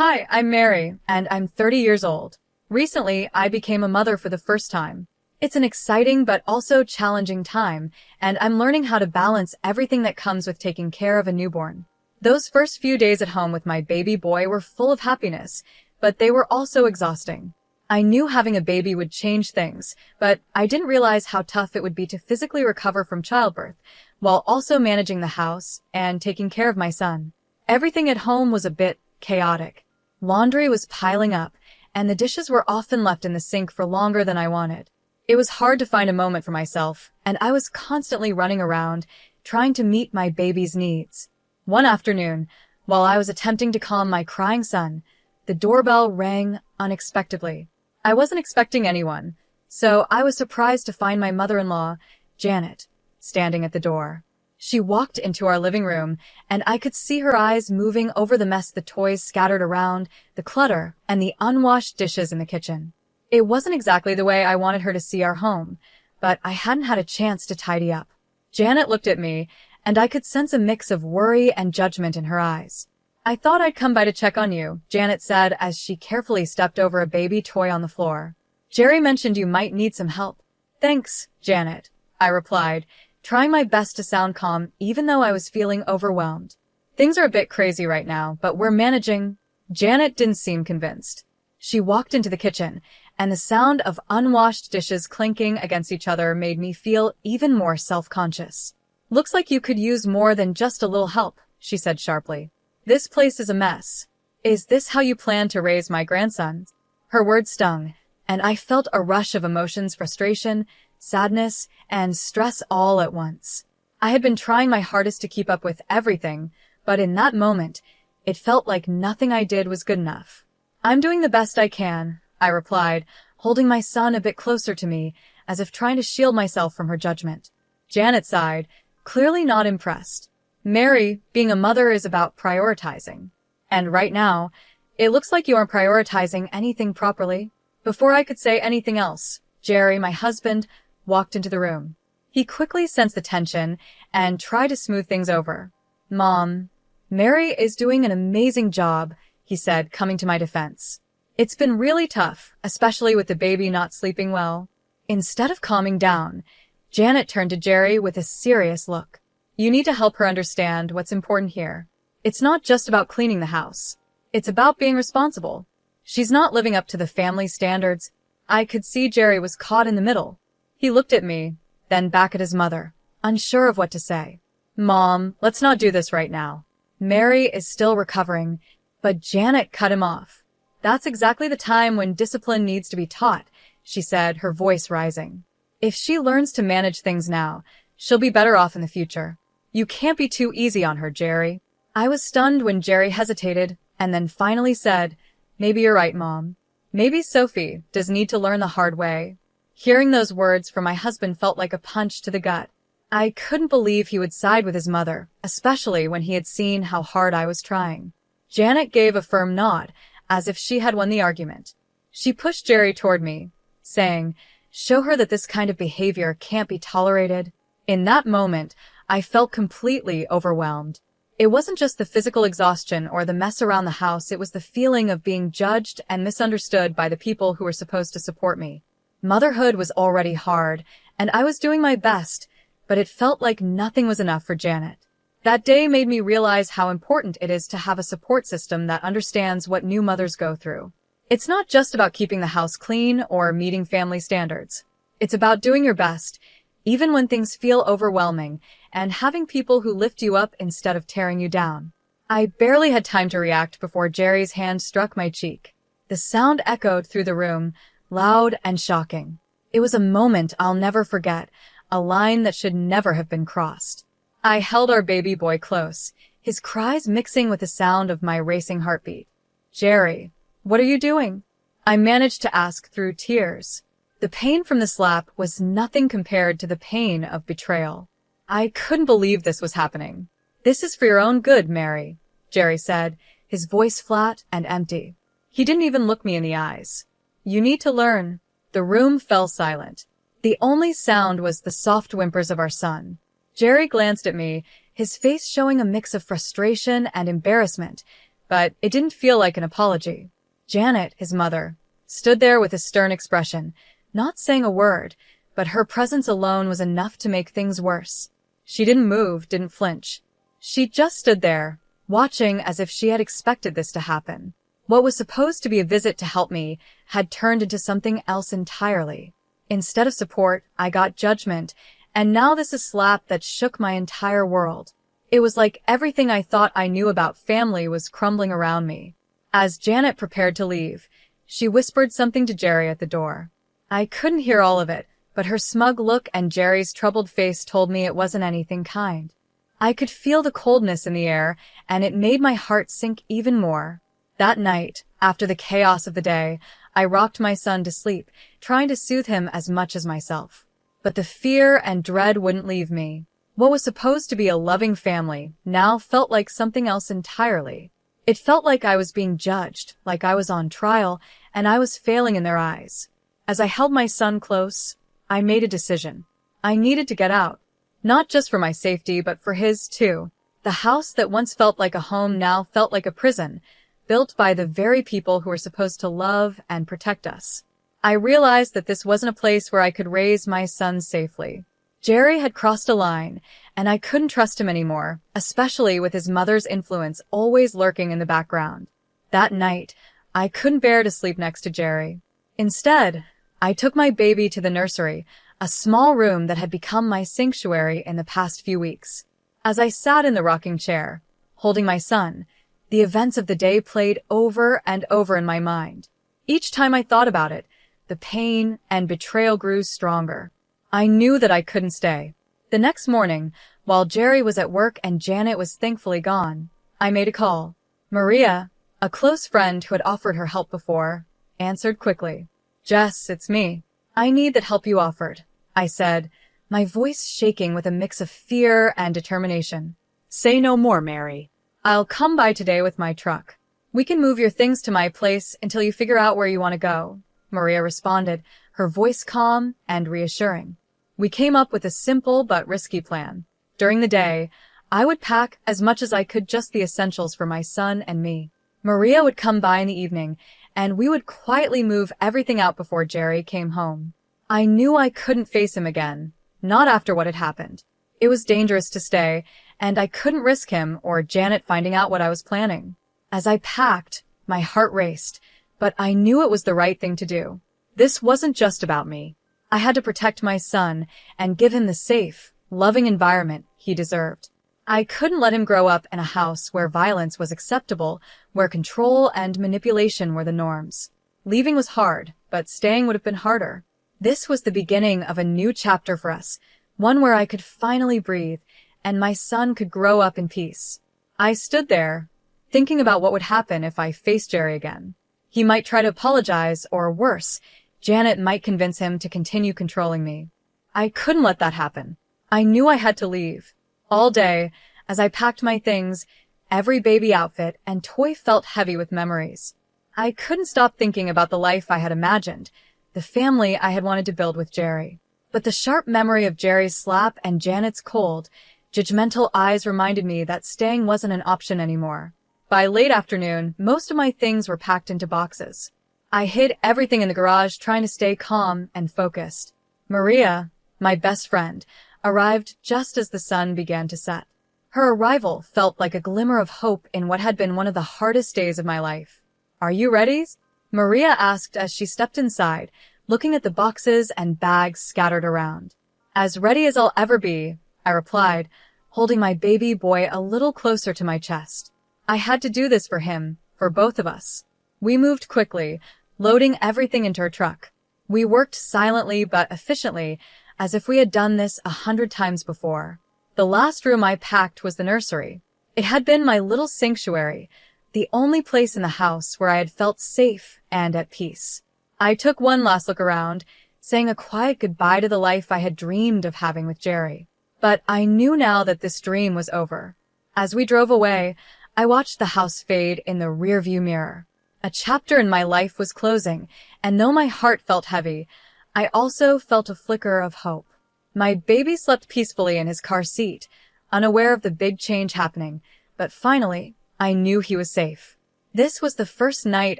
Hi, I'm Mary, and I'm 30 years old. Recently, I became a mother for the first time. It's an exciting but also challenging time, and I'm learning how to balance everything that comes with taking care of a newborn. Those first few days at home with my baby boy were full of happiness, but they were also exhausting. I knew having a baby would change things, but I didn't realize how tough it would be to physically recover from childbirth, while also managing the house and taking care of my son. Everything at home was a bit chaotic. Laundry was piling up, and the dishes were often left in the sink for longer than I wanted. It was hard to find a moment for myself, and I was constantly running around, trying to meet my baby's needs. One afternoon, while I was attempting to calm my crying son, the doorbell rang unexpectedly. I wasn't expecting anyone, so I was surprised to find my mother-in-law, Janet, standing at the door. She walked into our living room, and I could see her eyes moving over the mess, the toys scattered around, the clutter, and the unwashed dishes in the kitchen. It wasn't exactly the way I wanted her to see our home, but I hadn't had a chance to tidy up. Janet looked at me, and I could sense a mix of worry and judgment in her eyes. "I thought I'd come by to check on you," Janet said as she carefully stepped over a baby toy on the floor. "Jerry mentioned you might need some help." "Thanks, Janet," I replied, trying my best to sound calm even though I was feeling overwhelmed. "Things are a bit crazy right now, but we're managing." Janet didn't seem convinced. She walked into the kitchen, and the sound of unwashed dishes clinking against each other made me feel even more self-conscious. "Looks like you could use more than just a little help," she said sharply. "This place is a mess. Is this how you plan to raise my grandson?" Her words stung, and I felt a rush of emotions, frustration, sadness, and stress all at once. I had been trying my hardest to keep up with everything, but in that moment, it felt like nothing I did was good enough. "I'm doing the best I can," I replied, holding my son a bit closer to me, as if trying to shield myself from her judgment. Janet sighed, clearly not impressed. "Mary, being a mother is about prioritizing. And right now, it looks like you aren't prioritizing anything properly." Before I could say anything else, Jerry, my husband, walked into the room. He quickly sensed the tension and tried to smooth things over. "Mom, Mary is doing an amazing job," he said, coming to my defense. "It's been really tough, especially with the baby not sleeping well." Instead of calming down, Janet turned to Jerry with a serious look. "You need to help her understand what's important here. It's not just about cleaning the house. It's about being responsible. She's not living up to the family standards." I could see Jerry was caught in the middle. He looked at me, then back at his mother, unsure of what to say. "Mom, let's not do this right now. Mary is still recovering." But Janet cut him off. "That's exactly the time when discipline needs to be taught," she said, her voice rising. "If she learns to manage things now, she'll be better off in the future. You can't be too easy on her, Jerry." I was stunned when Jerry hesitated and then finally said, "Maybe you're right, Mom. Maybe Sophie does need to learn the hard way." Hearing those words from my husband felt like a punch to the gut. I couldn't believe he would side with his mother, especially when he had seen how hard I was trying. Janet gave a firm nod, as if she had won the argument. She pushed Jerry toward me, saying, "Show her that this kind of behavior can't be tolerated." In that moment, I felt completely overwhelmed. It wasn't just the physical exhaustion or the mess around the house, it was the feeling of being judged and misunderstood by the people who were supposed to support me. Motherhood was already hard, and I was doing my best, but it felt like nothing was enough for Janet. That day made me realize how important it is to have a support system that understands what new mothers go through. It's not just about keeping the house clean or meeting family standards. It's about doing your best, even when things feel overwhelming, and having people who lift you up instead of tearing you down. I barely had time to react before Jerry's hand struck my cheek. The sound echoed through the room, loud and shocking. It was a moment I'll never forget, a line that should never have been crossed. I held our baby boy close, his cries mixing with the sound of my racing heartbeat. "Jerry, what are you doing?" I managed to ask through tears. The pain from the slap was nothing compared to the pain of betrayal. I couldn't believe this was happening. "This is for your own good, Mary," Jerry said, his voice flat and empty. He didn't even look me in the eyes. "You need to learn." The room fell silent. The only sound was the soft whimpers of our son. Jerry glanced at me, his face showing a mix of frustration and embarrassment, but it didn't feel like an apology. Janet, his mother, stood there with a stern expression, not saying a word, but her presence alone was enough to make things worse. She didn't move, didn't flinch. She just stood there, watching as if she had expected this to happen. What was supposed to be a visit to help me had turned into something else entirely. Instead of support, I got judgment, and now this is a slap that shook my entire world. It was like everything I thought I knew about family was crumbling around me. As Janet prepared to leave, she whispered something to Jerry at the door. I couldn't hear all of it, but her smug look and Jerry's troubled face told me it wasn't anything kind. I could feel the coldness in the air, and it made my heart sink even more. That night, after the chaos of the day, I rocked my son to sleep, trying to soothe him as much as myself. But the fear and dread wouldn't leave me. What was supposed to be a loving family now felt like something else entirely. It felt like I was being judged, like I was on trial, and I was failing in their eyes. As I held my son close, I made a decision. I needed to get out. Not just for my safety, but for his too. The house that once felt like a home now felt like a prison, built by the very people who were supposed to love and protect us. I realized that this wasn't a place where I could raise my son safely. Jerry had crossed a line, and I couldn't trust him anymore, especially with his mother's influence always lurking in the background. That night, I couldn't bear to sleep next to Jerry. Instead, I took my baby to the nursery, a small room that had become my sanctuary in the past few weeks. As I sat in the rocking chair, holding my son, the events of the day played over and over in my mind. Each time I thought about it, the pain and betrayal grew stronger. I knew that I couldn't stay. The next morning, while Jerry was at work and Janet was thankfully gone, I made a call. Maria, a close friend who had offered her help before, answered quickly. Jess, it's me. I need that help you offered, I said, my voice shaking with a mix of fear and determination. Say no more, Mary. I'll come by today with my truck. We can move your things to my place until you figure out where you want to go, Maria responded, her voice calm and reassuring. We came up with a simple but risky plan. During the day, I would pack as much as I could, just the essentials for my son and me. Maria would come by in the evening, and we would quietly move everything out before Jerry came home. I knew I couldn't face him again, not after what had happened. It was dangerous to stay, and I couldn't risk him or Janet finding out what I was planning. As I packed, my heart raced, but I knew it was the right thing to do. This wasn't just about me. I had to protect my son and give him the safe, loving environment he deserved. I couldn't let him grow up in a house where violence was acceptable, where control and manipulation were the norms. Leaving was hard, but staying would have been harder. This was the beginning of a new chapter for us, one where I could finally breathe, and my son could grow up in peace. I stood there, thinking about what would happen if I faced Jerry again. He might try to apologize, or worse, Janet might convince him to continue controlling me. I couldn't let that happen. I knew I had to leave. All day, as I packed my things, every baby outfit and toy felt heavy with memories. I couldn't stop thinking about the life I had imagined, the family I had wanted to build with Jerry. But the sharp memory of Jerry's slap and Janet's cold, judgmental eyes reminded me that staying wasn't an option anymore. By late afternoon, most of my things were packed into boxes. I hid everything in the garage, trying to stay calm and focused. Maria, my best friend, arrived just as the sun began to set. Her arrival felt like a glimmer of hope in what had been one of the hardest days of my life. Are you ready? Maria asked as she stepped inside, looking at the boxes and bags scattered around. As ready as I'll ever be, I replied, holding my baby boy a little closer to my chest. I had to do this for him, for both of us. We moved quickly, loading everything into her truck. We worked silently but efficiently, as if we had done this 100 times before. The last room I packed was the nursery. It had been my little sanctuary, the only place in the house where I had felt safe and at peace. I took one last look around, saying a quiet goodbye to the life I had dreamed of having with Jerry. But I knew now that this dream was over. As we drove away, I watched the house fade in the rearview mirror. A chapter in my life was closing, and though my heart felt heavy, I also felt a flicker of hope. My baby slept peacefully in his car seat, unaware of the big change happening, but finally, I knew he was safe. This was the first night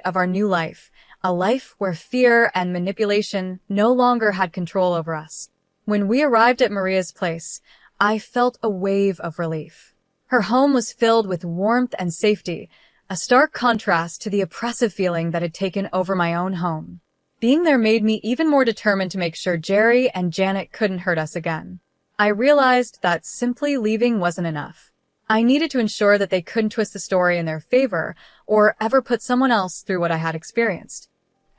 of our new life, a life where fear and manipulation no longer had control over us. When we arrived at Maria's place, I felt a wave of relief. Her home was filled with warmth and safety, a stark contrast to the oppressive feeling that had taken over my own home. Being there made me even more determined to make sure Jerry and Janet couldn't hurt us again. I realized that simply leaving wasn't enough. I needed to ensure that they couldn't twist the story in their favor or ever put someone else through what I had experienced.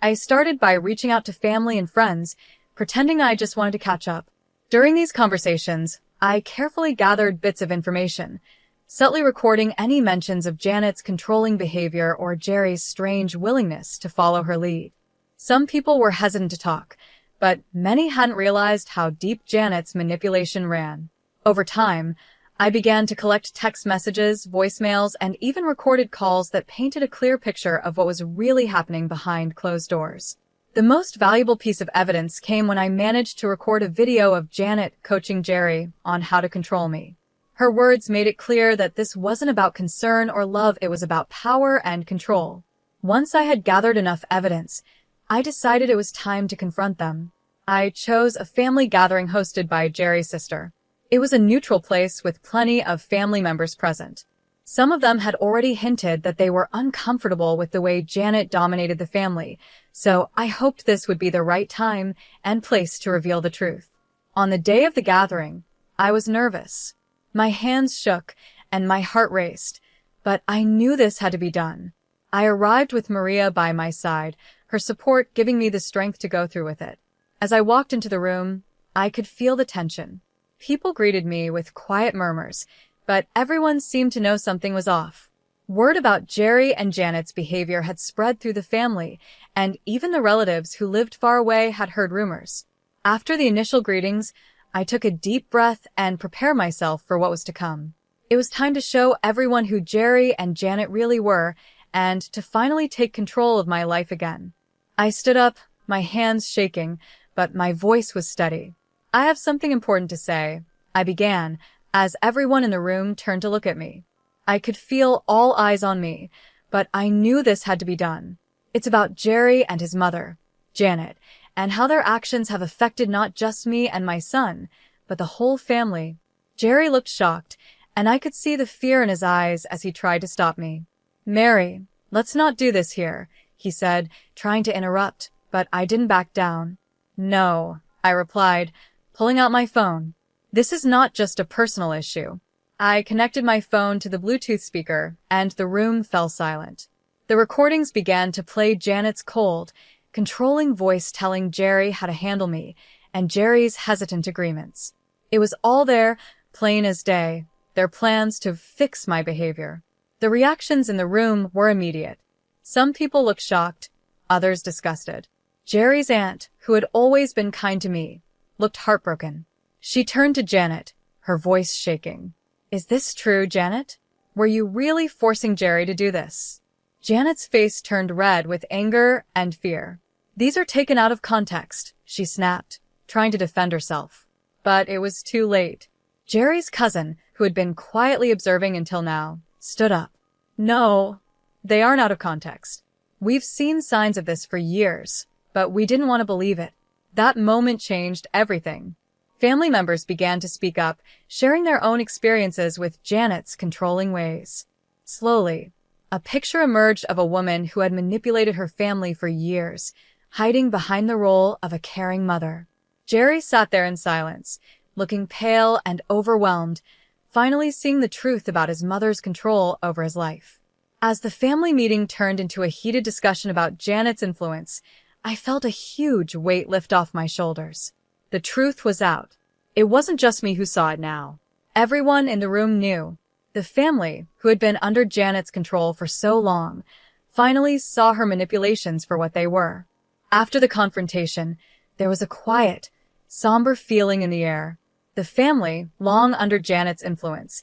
I started by reaching out to family and friends, pretending I just wanted to catch up. During these conversations, I carefully gathered bits of information, subtly recording any mentions of Janet's controlling behavior or Jerry's strange willingness to follow her lead. Some people were hesitant to talk, but many hadn't realized how deep Janet's manipulation ran. Over time, I began to collect text messages, voicemails, and even recorded calls that painted a clear picture of what was really happening behind closed doors. The most valuable piece of evidence came when I managed to record a video of Janet coaching Jerry on how to control me. Her words made it clear that this wasn't about concern or love, it was about power and control. Once I had gathered enough evidence, I decided it was time to confront them. I chose a family gathering hosted by Jerry's sister. It was a neutral place with plenty of family members present. Some of them had already hinted that they were uncomfortable with the way Janet dominated the family, so I hoped this would be the right time and place to reveal the truth. On the day of the gathering, I was nervous. My hands shook and my heart raced, but I knew this had to be done. I arrived with Maria by my side, her support giving me the strength to go through with it. As I walked into the room, I could feel the tension. People greeted me with quiet murmurs, but everyone seemed to know something was off. Word about Jerry and Janet's behavior had spread through the family, and even the relatives who lived far away had heard rumors. After the initial greetings, I took a deep breath and prepared myself for what was to come. It was time to show everyone who Jerry and Janet really were, and to finally take control of my life again. I stood up, my hands shaking, but my voice was steady. "I have something important to say," I began, as everyone in the room turned to look at me. I could feel all eyes on me, but I knew this had to be done. It's about Jerry and his mother, Janet, and how their actions have affected not just me and my son, but the whole family. Jerry looked shocked, and I could see the fear in his eyes as he tried to stop me. "Mary, let's not do this here," he said, trying to interrupt, but I didn't back down. "No," I replied, pulling out my phone. "This is not just a personal issue." I connected my phone to the Bluetooth speaker, and the room fell silent. The recordings began to play Janet's cold, controlling voice telling Jerry how to handle me, and Jerry's hesitant agreements. It was all there, plain as day, their plans to fix my behavior. The reactions in the room were immediate. Some people looked shocked, others disgusted. Jerry's aunt, who had always been kind to me, looked heartbroken. She turned to Janet, her voice shaking. "Is this true, Janet? Were you really forcing Jerry to do this?" Janet's face turned red with anger and fear. "These are taken out of context," she snapped, trying to defend herself. But it was too late. Jerry's cousin, who had been quietly observing until now, stood up. "No, they aren't out of context. We've seen signs of this for years, but we didn't want to believe it." That moment changed everything. Family members began to speak up, sharing their own experiences with Janet's controlling ways. Slowly, a picture emerged of a woman who had manipulated her family for years, hiding behind the role of a caring mother. Jerry sat there in silence, looking pale and overwhelmed, finally seeing the truth about his mother's control over his life. As the family meeting turned into a heated discussion about Janet's influence, I felt a huge weight lift off my shoulders. The truth was out. It wasn't just me who saw it now. Everyone in the room knew. The family, who had been under Janet's control for so long, finally saw her manipulations for what they were. After the confrontation, there was a quiet, somber feeling in the air. The family, long under Janet's influence,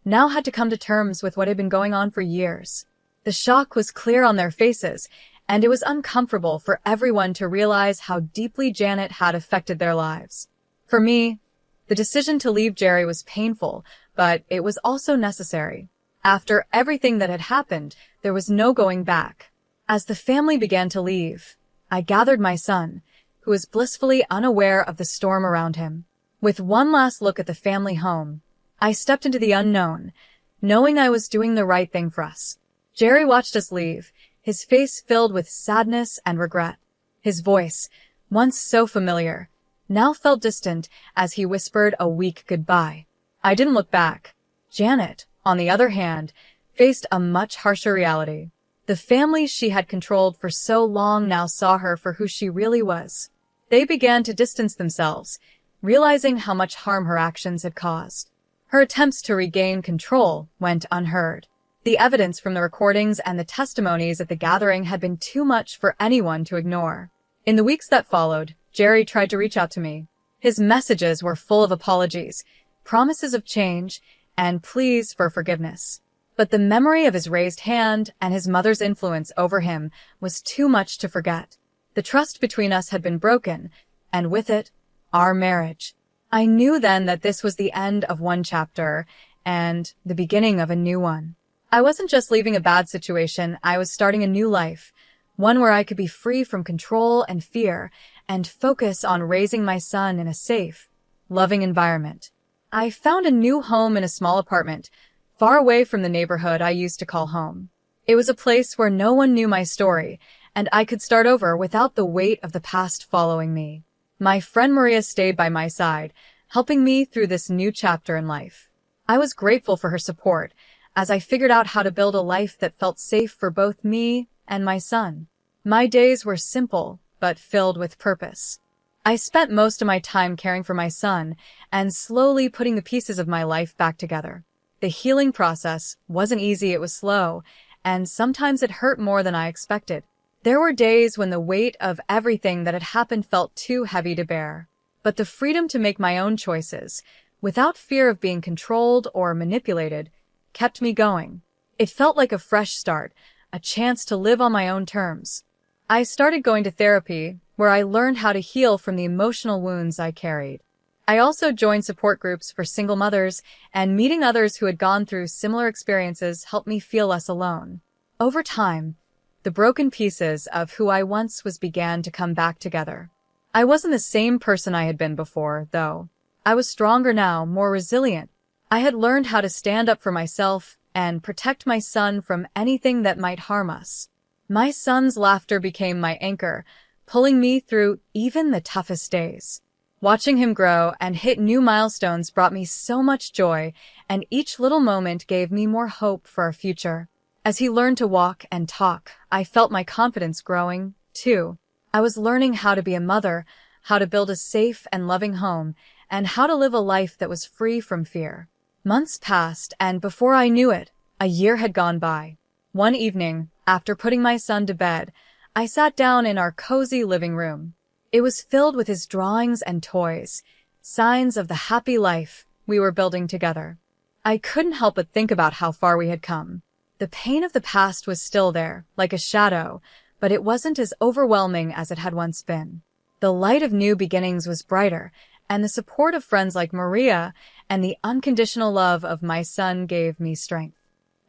now had to come to terms with what had been going on for years. The shock was clear on their faces, and it was uncomfortable for everyone to realize how deeply Janet had affected their lives. For me, the decision to leave Jerry was painful, but it was also necessary. After everything that had happened, there was no going back. As the family began to leave, I gathered my son, who was blissfully unaware of the storm around him. With one last look at the family home, I stepped into the unknown, knowing I was doing the right thing for us. Jerry watched us leave, his face filled with sadness and regret. His voice, once so familiar, now felt distant as he whispered a weak goodbye. I didn't look back. Janet, on the other hand, faced a much harsher reality. The family she had controlled for so long now saw her for who she really was. They began to distance themselves, realizing how much harm her actions had caused. Her attempts to regain control went unheard. The evidence from the recordings and the testimonies at the gathering had been too much for anyone to ignore. In the weeks that followed, Jerry tried to reach out to me. His messages were full of apologies, promises of change, and pleas for forgiveness. But the memory of his raised hand and his mother's influence over him was too much to forget. The trust between us had been broken, and with it, our marriage. I knew then that this was the end of one chapter and the beginning of a new one. I wasn't just leaving a bad situation, I was starting a new life, one where I could be free from control and fear and focus on raising my son in a safe, loving environment. I found a new home in a small apartment, far away from the neighborhood I used to call home. It was a place where no one knew my story, and I could start over without the weight of the past following me. My friend Maria stayed by my side, helping me through this new chapter in life. I was grateful for her support as I figured out how to build a life that felt safe for both me and my son. My days were simple, but filled with purpose. I spent most of my time caring for my son and slowly putting the pieces of my life back together. The healing process wasn't easy, it was slow, and sometimes it hurt more than I expected. There were days when the weight of everything that had happened felt too heavy to bear. But the freedom to make my own choices, without fear of being controlled or manipulated, kept me going. It felt like a fresh start, a chance to live on my own terms. I started going to therapy, where I learned how to heal from the emotional wounds I carried. I also joined support groups for single mothers, and meeting others who had gone through similar experiences helped me feel less alone. Over time, the broken pieces of who I once was began to come back together. I wasn't the same person I had been before, though. I was stronger now, more resilient. I had learned how to stand up for myself and protect my son from anything that might harm us. My son's laughter became my anchor, pulling me through even the toughest days. Watching him grow and hit new milestones brought me so much joy, and each little moment gave me more hope for our future. As he learned to walk and talk, I felt my confidence growing, too. I was learning how to be a mother, how to build a safe and loving home, and how to live a life that was free from fear. Months passed, and before I knew it, a year had gone by. One evening, after putting my son to bed, I sat down in our cozy living room. It was filled with his drawings and toys, signs of the happy life we were building together. I couldn't help but think about how far we had come. The pain of the past was still there, like a shadow, but it wasn't as overwhelming as it had once been. The light of new beginnings was brighter, and the support of friends like Maria and the unconditional love of my son gave me strength.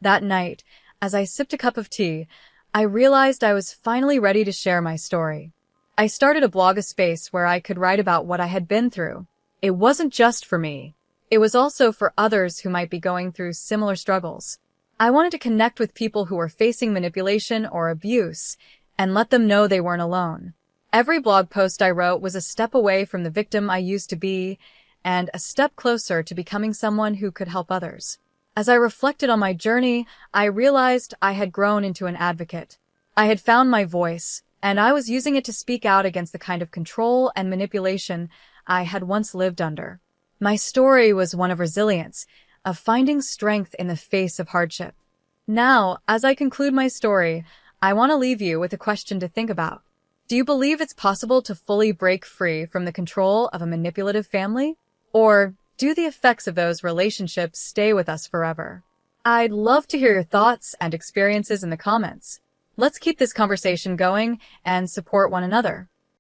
That night, as I sipped a cup of tea, I realized I was finally ready to share my story. I started a blog, a space where I could write about what I had been through. It wasn't just for me. It was also for others who might be going through similar struggles. I wanted to connect with people who were facing manipulation or abuse and let them know they weren't alone. Every blog post I wrote was a step away from the victim I used to be and a step closer to becoming someone who could help others. As I reflected on my journey, I realized I had grown into an advocate. I had found my voice, and I was using it to speak out against the kind of control and manipulation I had once lived under. My story was one of resilience, of finding strength in the face of hardship. Now, as I conclude my story, I want to leave you with a question to think about. Do you believe it's possible to fully break free from the control of a manipulative family? Or do the effects of those relationships stay with us forever? I'd love to hear your thoughts and experiences in the comments. Let's keep this conversation going and support one another.